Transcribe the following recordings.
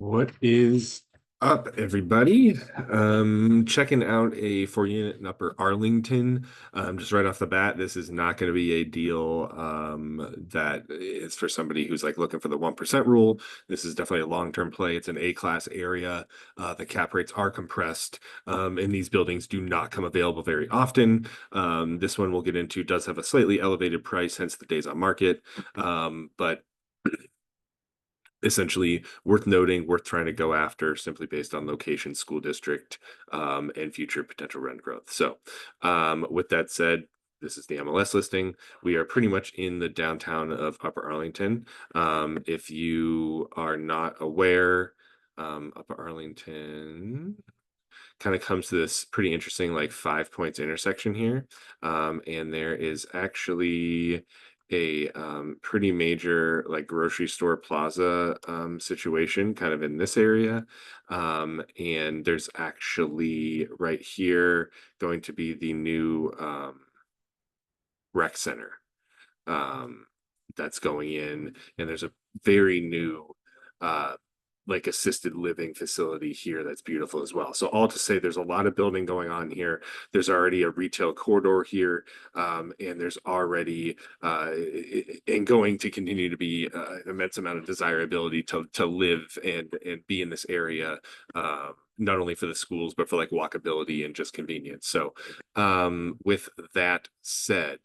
What is up, everybody? Checking out a 4 unit in Upper Arlington. Just right off the bat, this is not going to be a deal that is for somebody who's like looking for the 1% rule. This is definitely a long-term play. It's an A-class area. The cap rates are compressed, and these buildings do not come available very often. This one we'll get into does have a slightly elevated price, hence the days on market. But essentially worth noting, worth trying to go after simply based on location, school district, and future potential rent growth. So, with that said, this is the MLS listing. We are pretty much in the downtown of Upper Arlington. If you are not aware, Upper Arlington kind of comes to this pretty interesting like 5 points intersection here. And there is actually a pretty major like grocery store plaza situation kind of in this area. And there's actually right here going to be the new rec center um, that's going in, and there's a very new uh, like assisted living facility here that's beautiful as well. So all to say, there's a lot of building going on here. There's already a retail corridor here, and there's already and going to continue to be an immense amount of desirability to live and be in this area. Not only for the schools, but for like walkability and just convenience. So, with that said,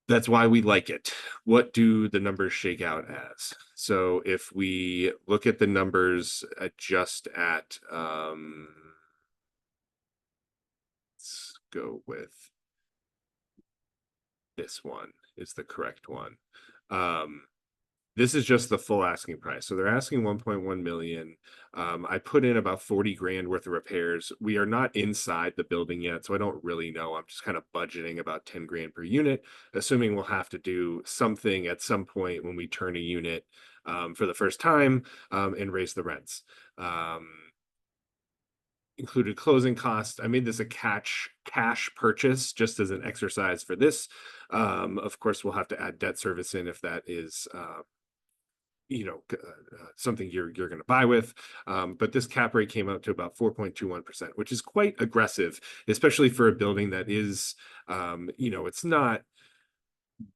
that's why we like it. What do the numbers shake out as? So if we look at the numbers just at, let's go with this one is the correct one. Um, This is just the full asking price. So they're asking 1.1 million. I put in about 40 grand worth of repairs. We are not inside the building yet, so I don't really know. I'm just kind of budgeting about 10 grand per unit, assuming we'll have to do something at some point when we turn a unit for the first time and raise the rents. Um, Included closing costs. I made this a cash purchase just as an exercise for this. Of course, we'll have to add debt service in if that is something you're going to buy with. But this cap rate came out to about 4.21%, which is quite aggressive, especially for a building that is, it's not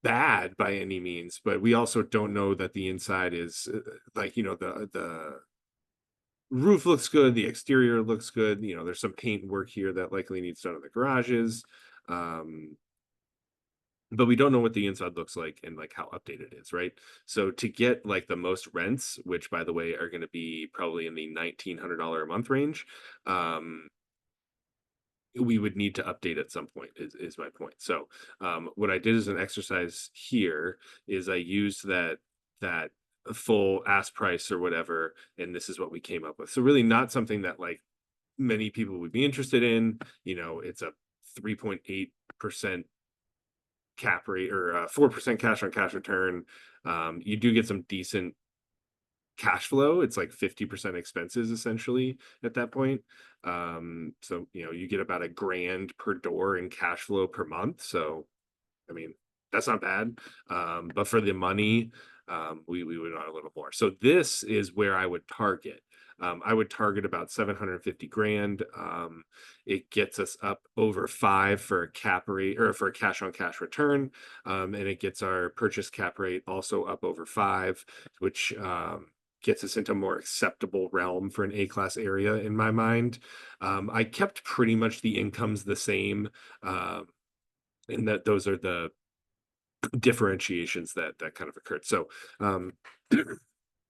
bad by any means, but we also don't know that the inside is the roof looks good, the exterior looks good. There's some paint work here that likely needs done in the garages. Um, but we don't know what the inside looks like and like how updated it is, right? So to get like the most rents, which by the way are going to be probably in the $1,900 a month range, um, we would need to update at some point is my point. So what I did as an exercise here is I used that full ask price or whatever, and this is what we came up with. So really not something that like many people would be interested in. It's a 3.8% cap rate or 4% cash on cash return. You do get some decent cash flow. It's like 50% expenses essentially at that point. So you get about a grand per door in cash flow per month. So I mean, that's not bad. But for the money, we would want a little more. So this is where I would target. I would target about 750 grand. It gets us up over 5 for a cap rate or for a cash on cash return. And it gets our purchase cap rate also up over 5, which gets us into a more acceptable realm for an A-class area in my mind. I kept pretty much the incomes the same. And that those are the differentiations that kind of occurred. So um,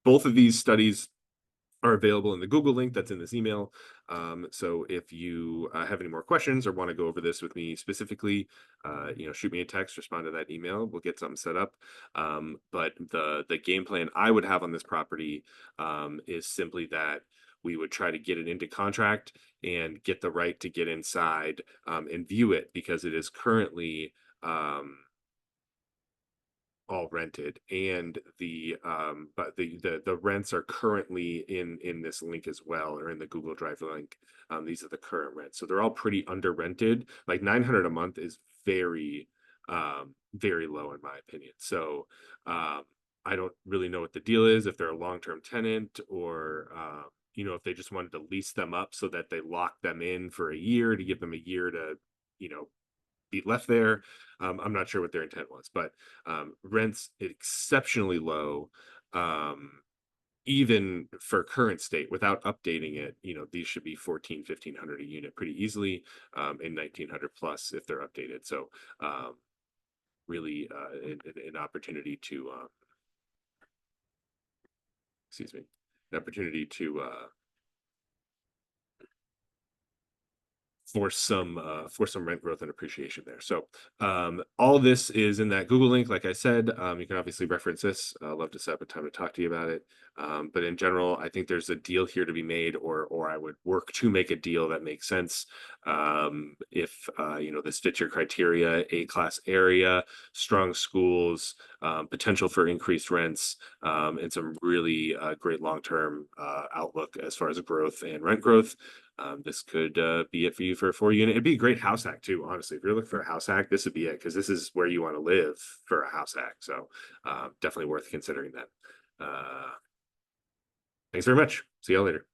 both of these studies are available in the Google link that's in this email. So if you have any more questions or want to go over this with me specifically, shoot me a text, respond to that email. We'll get something set up. But the game plan I would have on this property is simply that we would try to get it into contract and get the right to get inside and view it because it is currently all rented, and the rents are currently in this link as well, or in the Google Drive link. These are the current rents, so they're all pretty under rented. Like 900 a month is very very low in my opinion. So I don't really know what the deal is, if they're a long-term tenant or, if they just wanted to lease them up so that they lock them in for a year to give them a year to, you know, be left there. I'm not sure what their intent was, but rents exceptionally low. Um, Even for current state without updating it, these should be 1,500 a unit pretty easily, and 1,900 plus if they're updated. So um, really an opportunity to excuse me, an opportunity to for some rent growth and appreciation there. So all this is in that Google link. Like I said, you can obviously reference this. I'd love to set up a time to talk to you about it. But in general, I think there's a deal here to be made, or I would work to make a deal that makes sense. If this fits your criteria: A-class area, strong schools, potential for increased rents, and some really great long-term outlook as far as growth and rent growth. This could be it for you for a 4 unit. It'd be a great house hack too, honestly. If you're looking for a house hack, this would be it, because this is where you want to live for a house hack. So definitely worth considering that. Thanks very much. See y'all later.